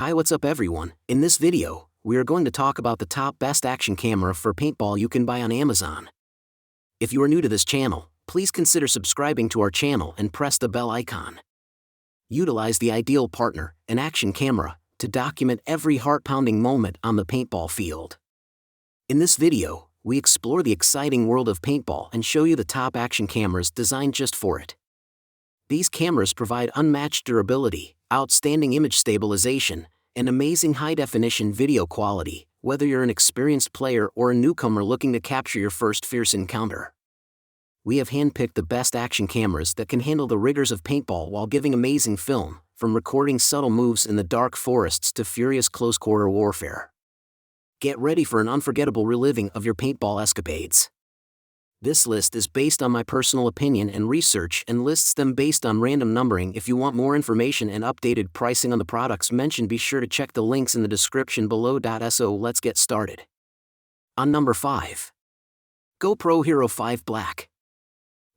Hi, what's up everyone? In this video, we are going to talk about the top best action camera for paintball you can buy on Amazon. If you are new to this channel, please consider subscribing to our channel and press the bell icon. Utilise the ideal partner, an action camera, to document every heart-pounding moment on the paintball field. In this video, we explore the exciting world of paintball and show you the top action cameras designed just for it. These cameras provide unmatched durability, outstanding image stabilization, and amazing high-definition video quality, whether you're an experienced player or a newcomer looking to capture your first fierce encounter. We have handpicked the best action cameras that can handle the rigors of paintball while giving amazing film, from recording subtle moves in the dark forests to furious close-quarter warfare. Get ready for an unforgettable reliving of your paintball escapades. This list is based on my personal opinion and research and lists them based on random numbering. If you want more information and updated pricing on the products mentioned, be sure to check the links in the description below. So let's get started. On number 5. GoPro Hero 5 Black.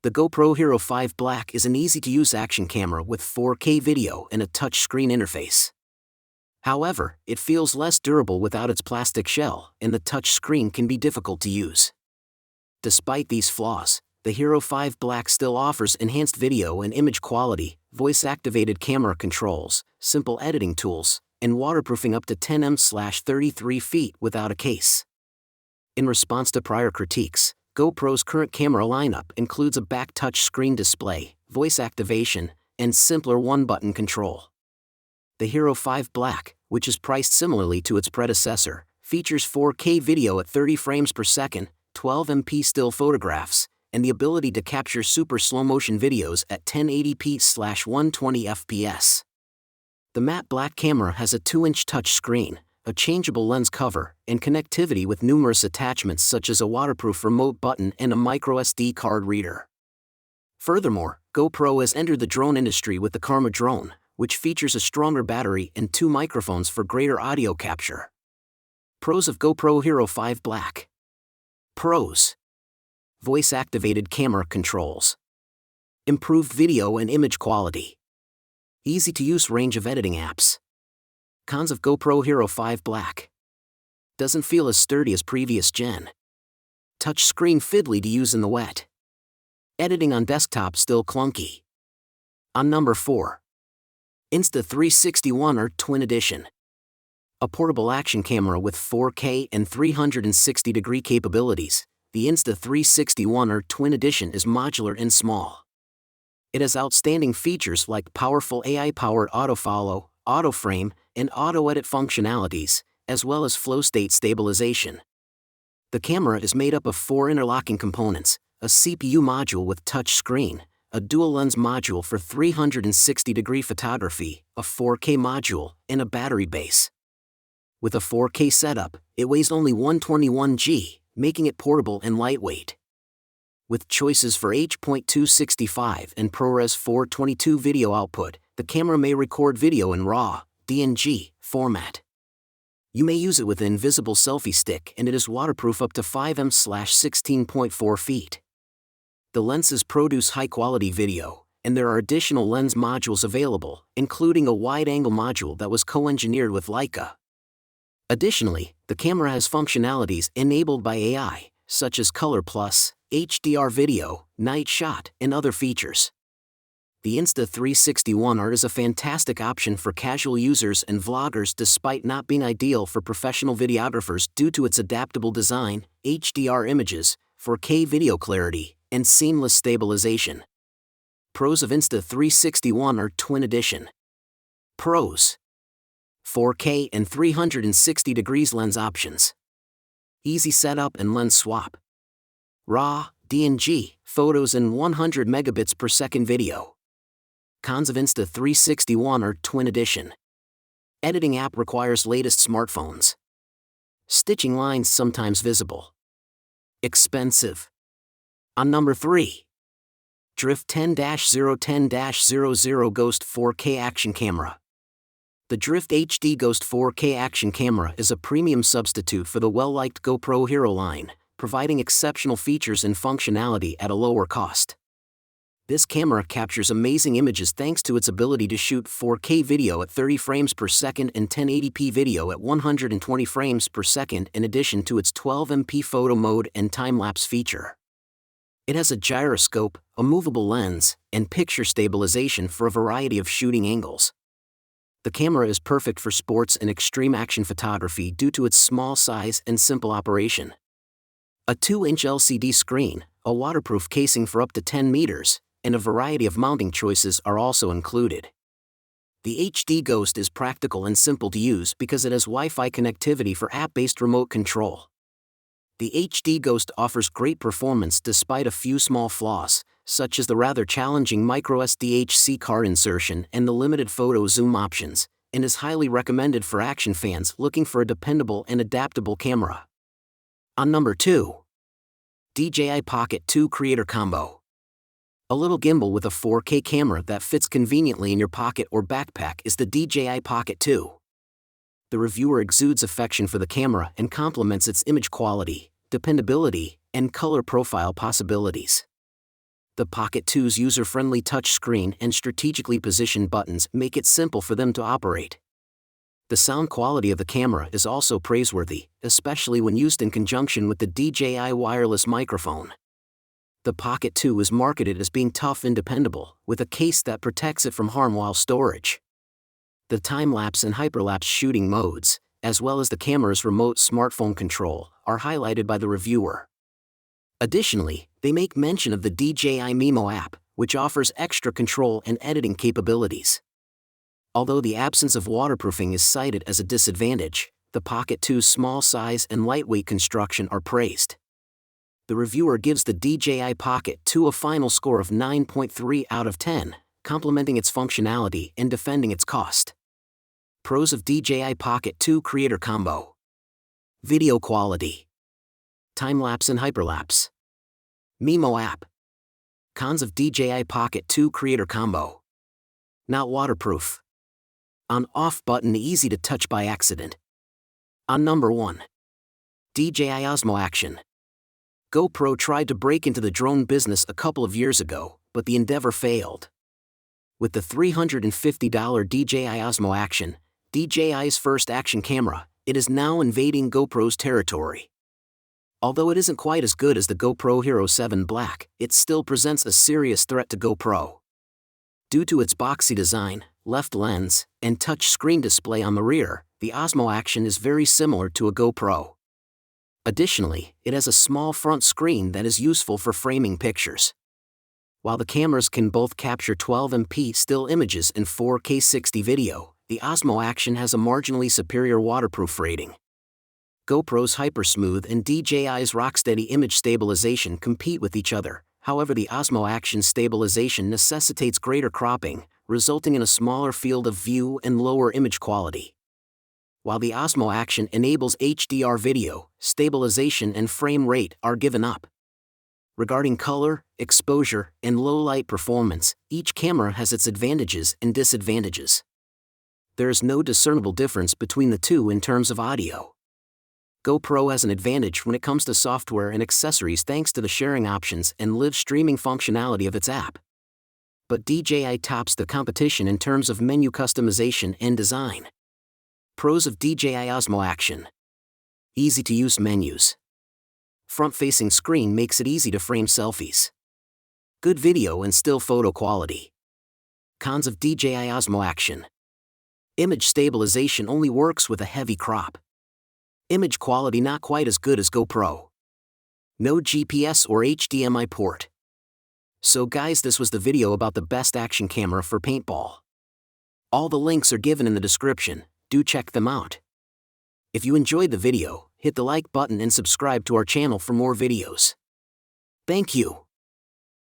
The GoPro Hero 5 Black is an easy-to-use action camera with 4K video and a touchscreen interface. However, it feels less durable without its plastic shell, and the touchscreen can be difficult to use. Despite these flaws, the Hero 5 Black still offers enhanced video and image quality, voice-activated camera controls, simple editing tools, and waterproofing up to 10mm/33 feet without a case. In response to prior critiques, GoPro's current camera lineup includes a back touchscreen display, voice activation, and simpler one-button control. The Hero 5 Black, which is priced similarly to its predecessor, features 4K video at 30 frames per second, 12MP still photographs, and the ability to capture super slow-motion videos at 1080p/120 fps. The matte black camera has a 2-inch touchscreen, a changeable lens cover, and connectivity with numerous attachments such as a waterproof remote button and a microSD card reader. Furthermore, GoPro has entered the drone industry with the Karma drone, which features a stronger battery and 2 microphones for greater audio capture. Pros of GoPro Hero 5 Black. Pros: voice-activated camera controls, improved video and image quality, easy-to-use range of editing apps. Cons of GoPro Hero 5 Black: doesn't feel as sturdy as previous gen. Touchscreen fiddly to use in the wet. Editing on desktop still clunky. On number 4. Insta360 ONE R Twin Edition. A portable action camera with 4K and 360-degree capabilities, the Insta360 ONE R Twin Edition is modular and small. It has outstanding features like powerful AI-powered autofollow, autoframe, and auto-edit functionalities, as well as flow-state stabilization. The camera is made up of 4 interlocking components: a CPU module with touch screen, a dual-lens module for 360-degree photography, a 4K module, and a battery base. With a 4K setup, it weighs only 121 g, making it portable and lightweight. With choices for H.265 and ProRes 422 video output, the camera may record video in RAW, DNG, format. You may use it with an invisible selfie stick, and it is waterproof up to 5m/16.4 feet. The lenses produce high-quality video, and there are additional lens modules available, including a wide-angle module that was co-engineered with Leica. Additionally, the camera has functionalities enabled by AI, such as Color Plus, HDR video, night shot, and other features. The Insta360 ONE R is a fantastic option for casual users and vloggers despite not being ideal for professional videographers due to its adaptable design, HDR images, 4K video clarity, and seamless stabilization. Pros of Insta360 ONE R Twin Edition. Pros: 4K and 360 degrees lens options. Easy setup and lens swap. RAW, DNG, photos and 100 megabits per second video. Cons of Insta360 ONE R Twin Edition. Editing app requires latest smartphones. Stitching lines sometimes visible. Expensive. On number 3. Drift 10-010-00 Ghost 4K Action Camera. The Drift HD Ghost 4K action camera is a premium substitute for the well-liked GoPro Hero line, providing exceptional features and functionality at a lower cost. This camera captures amazing images thanks to its ability to shoot 4K video at 30 frames per second and 1080p video at 120 frames per second in addition to its 12MP photo mode and time-lapse feature. It has a gyroscope, a movable lens, and picture stabilization for a variety of shooting angles. The camera is perfect for sports and extreme action photography due to its small size and simple operation. A 2-inch LCD screen, a waterproof casing for up to 10 meters, and a variety of mounting choices are also included. The HD Ghost is practical and simple to use because it has Wi-Fi connectivity for app-based remote control. The HD Ghost offers great performance despite a few small flaws, such as the rather challenging microSD card insertion and the limited photo zoom options, and is highly recommended for action fans looking for a dependable and adaptable camera. On number 2. DJI Pocket 2 Creator Combo. A little gimbal with a 4K camera that fits conveniently in your pocket or backpack is the DJI Pocket 2. The reviewer exudes affection for the camera and compliments its image quality, dependability, and color profile possibilities. The Pocket 2's user-friendly touchscreen and strategically positioned buttons make it simple for them to operate. The sound quality of the camera is also praiseworthy, especially when used in conjunction with the DJI wireless microphone. The Pocket 2 is marketed as being tough and dependable, with a case that protects it from harm while storage. The time-lapse and hyperlapse shooting modes, as well as the camera's remote smartphone control, are highlighted by the reviewer. Additionally, they make mention of the DJI Mimo app, which offers extra control and editing capabilities. Although the absence of waterproofing is cited as a disadvantage, the Pocket 2's small size and lightweight construction are praised. The reviewer gives the DJI Pocket 2 a final score of 9.3 out of 10, complimenting its functionality and defending its cost. Pros of DJI Pocket 2 Creator Combo. Video quality. Time-lapse and hyperlapse. Mimo app. Cons of DJI Pocket 2 Creator Combo. Not waterproof. On-off button easy to touch by accident. On number 1. DJI Osmo Action. GoPro tried to break into the drone business a couple of years ago, but the endeavor failed. With the $350 DJI Osmo Action, DJI's first action camera, it is now invading GoPro's territory. Although it isn't quite as good as the GoPro Hero 7 Black, it still presents a serious threat to GoPro. Due to its boxy design, left lens, and touch screen display on the rear, the Osmo Action is very similar to a GoPro. Additionally, it has a small front screen that is useful for framing pictures. While the cameras can both capture 12MP still images and 4K 60 video, the Osmo Action has a marginally superior waterproof rating. GoPro's Hypersmooth and DJI's Rocksteady image stabilization compete with each other, however the Osmo Action's stabilization necessitates greater cropping, resulting in a smaller field of view and lower image quality. While the Osmo Action enables HDR video, stabilization and frame rate are given up. Regarding color, exposure, and low-light performance, each camera has its advantages and disadvantages. There is no discernible difference between the two in terms of audio. GoPro has an advantage when it comes to software and accessories thanks to the sharing options and live streaming functionality of its app. But DJI tops the competition in terms of menu customization and design. Pros of DJI Osmo Action. Easy-to-use menus. Front-facing screen makes it easy to frame selfies. Good video and still photo quality. Cons of DJI Osmo Action. Image stabilization only works with a heavy crop. Image quality not quite as good as GoPro. No GPS or HDMI port. So guys, this was the video about the best action camera for paintball. All the links are given in the description. Do check them out. If you enjoyed the video, hit the like button and subscribe to our channel for more videos. Thank you.